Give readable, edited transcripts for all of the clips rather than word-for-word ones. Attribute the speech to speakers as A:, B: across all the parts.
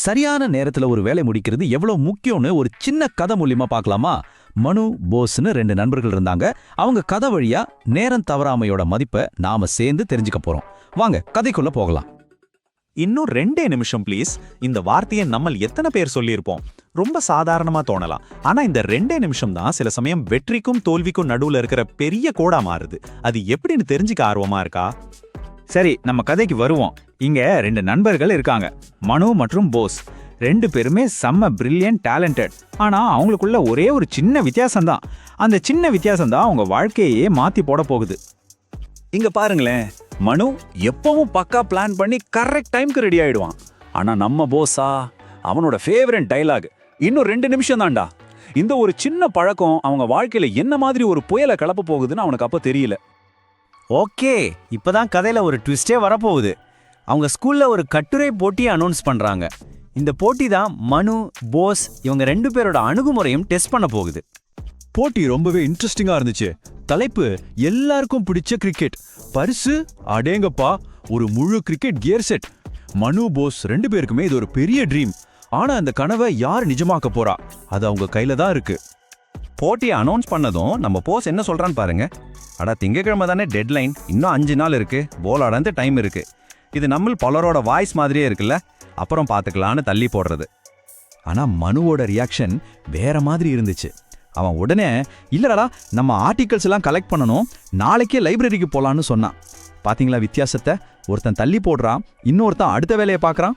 A: சரியான நேரத்துல ஒரு வேலை முடிக்கிறது எவ்வளவு முக்கியம்னு ஒரு சின்ன கதை மூலியமா பார்க்கலாமா? மனு, போஸ்னு 2 நண்பர்கள் இருந்தாங்க. அவங்க கதை வழியா நேரம் தவறாமையோட மதிப்பை நாம சேர்ந்து தெரிஞ்சுக்க போறோம். வாங்க கதைக்குள்ள போகலாம்.
B: இன்னும் 2 நிமிஷம் ப்ளீஸ். இந்த வார்த்தையை நம்ம எத்தனை பேர் சொல்லியிருப்போம்? ரொம்ப சாதாரணமா தோணலாம். ஆனா இந்த 2 நிமிஷம் தான் சில சமயம் வெற்றிக்கும் தோல்விக்கும் நடுவுல இருக்கிற பெரிய கோடா மாறுது. அது எப்படின்னு தெரிஞ்சுக்க ஆர்வமா இருக்கா?
C: சரி, நம்ம கதைக்கு வருவோம். இங்க 2 நண்பர்கள் இருக்காங்க, மனு மற்றும் போஸ். 2 பேருமே செம்ம பிரில்லியன்ட், டேலண்டட். ஆனா அவங்களுக்குள்ள ஒரே ஒரு சின்ன வித்தியாசம்தான். அந்த சின்ன வித்தியாசம்தான் அவங்க வாழ்க்கையே மாத்தி போட போகுது.
B: இங்க பாருங்களேன், மனு எப்பவும் பக்கா பிளான் பண்ணி கரெக்ட் டைம்க்கு ரெடி ஆயிடுவான். ஆனா நம்ம போஸா, அவனோட ஃபேவரட் டைலாக் இன்னும் 2 நிமிஷம் தான்டா. இந்த ஒரு சின்ன பழக்கம் அவங்க வாழ்க்கையில என்ன மாதிரி ஒரு புயலை கிளப்ப போகுதுன்னு அவனுக்கு அப்ப தெரியல.
D: ஓகே, இப்பதான் கதையில ஒரு ட்விஸ்டே வரப்போகுது. அவங்க ஸ்கூல்ல ஒரு கட்டுரை போட்டியை அனௌன்ஸ் பண்றாங்க. இந்த போட்டி தான் மனு, போஸ் இவங்க 2 பேரோட அணுகுமுறையும் டெஸ்ட் பண்ண போகுது.
A: போட்டி ரொம்பவே இன்ட்ரெஸ்டிங்கா இருந்துச்சு. தலைப்பு எல்லாருக்கும் பிடிச்ச கிரிக்கெட். பரிசு அடேங்கப்பா, ஒரு முழு கிரிக்கெட் கியர் செட். மனு, போஸ் 2 பேருக்குமே இது ஒரு பெரிய ட்ரீம். ஆனா அந்த கனவை யார் நிஜமாக்க போறா? அது அவங்க கையில தான் இருக்கு.
E: போட்டியை அனௌன்ஸ் பண்ணதும் நம்ம போஸ் என்ன சொல்றான்னு பாருங்க. அடா, திங்கக்கிழமை தானே டெட்லைன், இன்னும் 5 நாள் இருக்கு, போல் ஆடாந்து டைம் இருக்கு. இது நம்ம பலரோட வாய்ஸ் மாதிரியே இருக்குல்ல, அப்புறம் பார்த்துக்கலான்னு தள்ளி போடுறது.
A: ஆனா மனுவோட ரியாக்ஷன் வேற மாதிரி இருந்துச்சு. அவன் உடனே, இல்லடா நம்ம ஆர்டிகல்ஸ் எல்லாம் கலெக்ட் பண்ணணும், நாளைக்கே லைப்ரரிக்கு போலான்னு சொன்னான். பாத்தீங்களா வித்தியாசத்தை? ஒருத்தன் தள்ளி போடுறான், இன்னொருத்தன் அடுத்த வேலையை பார்க்கறான்.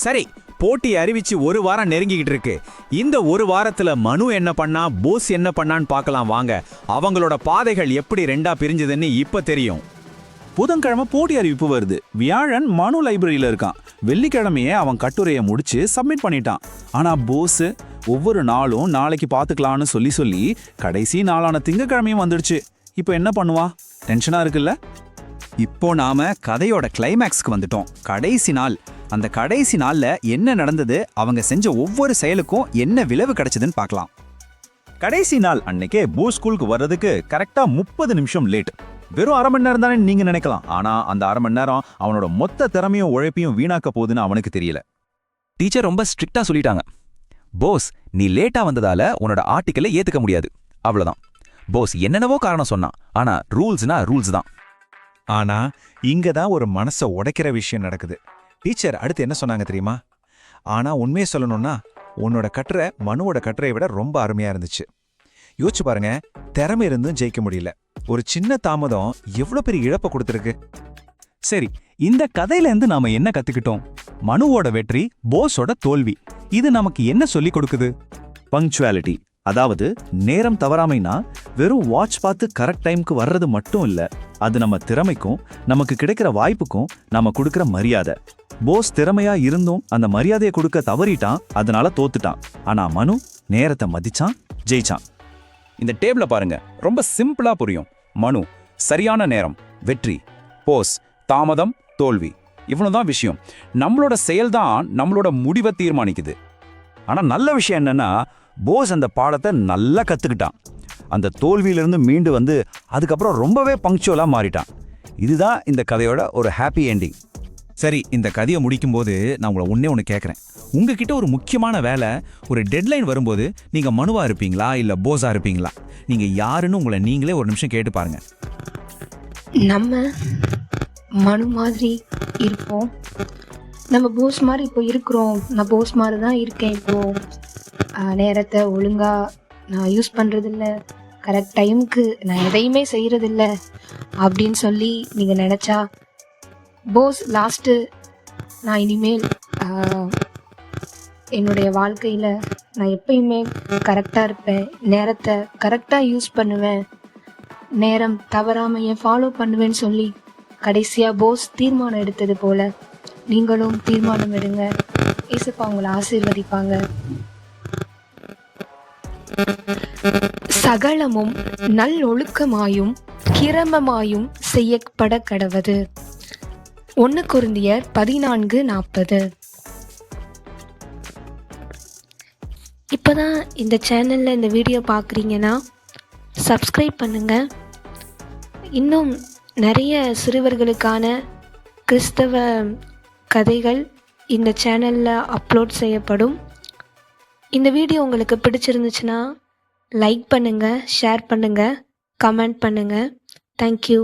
C: சரி, போட்டி அறிவிச்சு 1 வாரம் நெருங்கிக்கிட்டு இருக்கு. இந்த 1 வாரத்துல மனு என்ன பண்ணா, போஸ் என்ன பண்ணான்னு பார்க்கலாம் வாங்க. அவங்களோட பாதைகள் எப்படி 2ஆ பிரிஞ்சதுன்னு இப்ப தெரியும்.
B: புதன்கிழமை போட்டி அறிவிப்பு வருது. வியாழன் மனு லைப்ரரியில இருக்கான். வெள்ளிக்கிழமையே அவன் கட்டுரையை முடிச்சு சப்மிட் பண்ணிட்டான். ஆனா போஸ் ஒவ்வொரு நாளும் நாளைக்கு பாத்துக்கலான்னு சொல்லி கடைசி நாளான திங்கக்கிழமையும் வந்துடுச்சு. இப்போ என்ன பண்ணுவா? டென்ஷனா இருக்குல்ல?
C: இப்போ நாம கதையோட கிளைமேக்ஸ்க்கு வந்துட்டோம். கடைசி நாள். அந்த கடைசி நாள்ல என்ன நடந்தது, அவங்க செஞ்ச ஒவ்வொரு செயலுக்கும் என்ன விளைவு கிடைச்சதுன்னு பார்க்கலாம்.
B: கடைசி நாள் அன்னைக்கே போஸ் ஸ்கூலுக்கு வர்றதுக்கு கரெக்டா 30 நிமிஷம் லேட். வெறும் 1/2 மணி நேரம் தானே நீங்க நினைக்கலாம். ஆனா அந்த 1/2 மணி நேரம் அவனோட மொத்த திறமையும் உழைப்பையும் வீணாக்க போகுதுன்னு அவனுக்கு தெரியல.
A: டீச்சர் ரொம்ப ஸ்ட்ரிக்டா சொல்லிட்டாங்க. போஸ், நீ லேட்டா வந்ததால உன்னோட ஆர்டிக்கலை ஏத்துக்க முடியாது, அவ்வளவுதான். போஸ் என்னென்னவோ காரணம் சொன்னான். ஆனா ரூல்ஸ்னா ரூல்ஸ் தான்.
B: ஆனா இங்க தான் ஒரு மனசை உடைக்கிற விஷயம் நடக்குது. டீச்சர் அடுத்து என்ன சொன்னாங்க தெரியுமா? ஆனா உண்மையை சொல்லணும்னா உன்னோட கட்டுரை மனுவோட கட்டுரையை விட ரொம்ப அருமையா இருந்துச்சு. யோசிச்சு பாருங்க, திறமை இருந்தும் ஜெயிக்க முடியல. ஒரு சின்ன தாமதம் எவ்வளவு பெரிய இழப்பை கொடுத்துருக்கு.
C: சரி, இந்த கதையில இருந்து நாம என்ன கத்துக்கிட்டோம்? மனுவோட வெற்றி, போஸோட தோல்வி, இது நமக்கு என்ன சொல்லி கொடுக்குது?
B: பங்க்சுவாலிட்டி, அதாவது நேரம் தவறாமைனா வெறும் வாட்ச் பார்த்து கரெக்ட் டைம்க்கு வர்றது மட்டும் இல்ல, அது நம்ம திறமைக்கும் நமக்கு கிடைக்கிற வாய்ப்புக்கும் நம்ம கொடுக்கிற மரியாதை. போஸ் திறமையா இருந்தும் அந்த மரியாதையை கொடுக்க தவறிட்டான், அதனால தோத்துட்டான். ஆனா மனு நேரத்தை மதிச்சான், ஜெயிச்சான்.
E: இந்த டேபிள பாருங்க, ரொம்ப சிம்பிளா புரியும். மனு சரியான நேரம், வெற்றி. போஸ் தாமதம், தோல்வி. இவ்வளவுதான் விஷயம். நம்மளோட செயல்தான் நம்மளோட முடிவை தீர்மானிக்குது. ஆனா நல்ல விஷயம் என்னன்னா, போஸ் அந்த பாடத்தை நல்லா கத்துக்கிட்டான். அந்த தோல்வியிலிருந்து மீண்டு வந்து அதுக்கப்புறம் ரொம்பவே பங்க்சுவலா மாறிட்டான். இதுதான் இந்த கதையோட ஒரு ஹாப்பி எண்டிங்.
C: சரி, இந்த கதையை முடிக்கும்போது நான் உங்களை ஒண்ணே கேட்குறேன். உங்ககிட்ட ஒரு முக்கியமான வேலை, ஒரு டெட்லைன் வரும்போது நீங்க மனுவா இருப்பீங்களா இல்ல போஸா இருப்பீங்களா? நீங்க யாருன்னு உங்களை நீங்களே ஒரு நிமிஷம் கேட்டு பாருங்க.
F: நம்ம மனு மாதிரி இருப்போம். நம்ம போஸ் மாதிரி இப்போ இருக்கிறோம். நான் போஸ் மாதிரி தான் இருக்கேன். இப்போ நேரத்தை ஒழுங்கா நான் யூஸ் பண்ணுறதில்ல, கரெக்ட் டைமுக்கு நான் எதையுமே செய்கிறதில்ல அப்படின்னு சொல்லி நீங்கள் நினச்சா, போஸ் லாஸ்ட்டு நான் இனிமேல் என்னுடைய வாழ்க்கையில் நான் எப்பயுமே கரெக்டாக இருப்பேன், நேரத்தை கரெக்டாக யூஸ் பண்ணுவேன், நேரம் தவறாமையை ஃபாலோ பண்ணுவேன்னு சொல்லி கடைசியாக போஸ் தீர்மானம் எடுத்தது போல் நீங்களும் தீர்மானம் எடுங்க. ஏசப்பா உங்களை ஆசீர்வதிப்பாங்க. சகலமும் நல்லொழுக்கமாயும் கிரமமாயும் செய்யப்பட கடவது. 1 கொரிந்தியர் 14:40. இப்போதான் இந்த சேனலில் இந்த வீடியோ பார்க்குறீங்கன்னா சப்ஸ்கிரைப் பண்ணுங்கள். இன்னும் நிறைய சிறுவர்களுக்கான கிறிஸ்தவ கதைகள் இந்த சேனலில் அப்லோட் செய்யப்படும். இந்த வீடியோ உங்களுக்கு பிடிச்சிருந்துச்சுன்னா லைக் பண்ணுங்கள், ஷேர் பண்ணுங்கள், கமெண்ட் பண்ணுங்கள். தேங்க்யூ.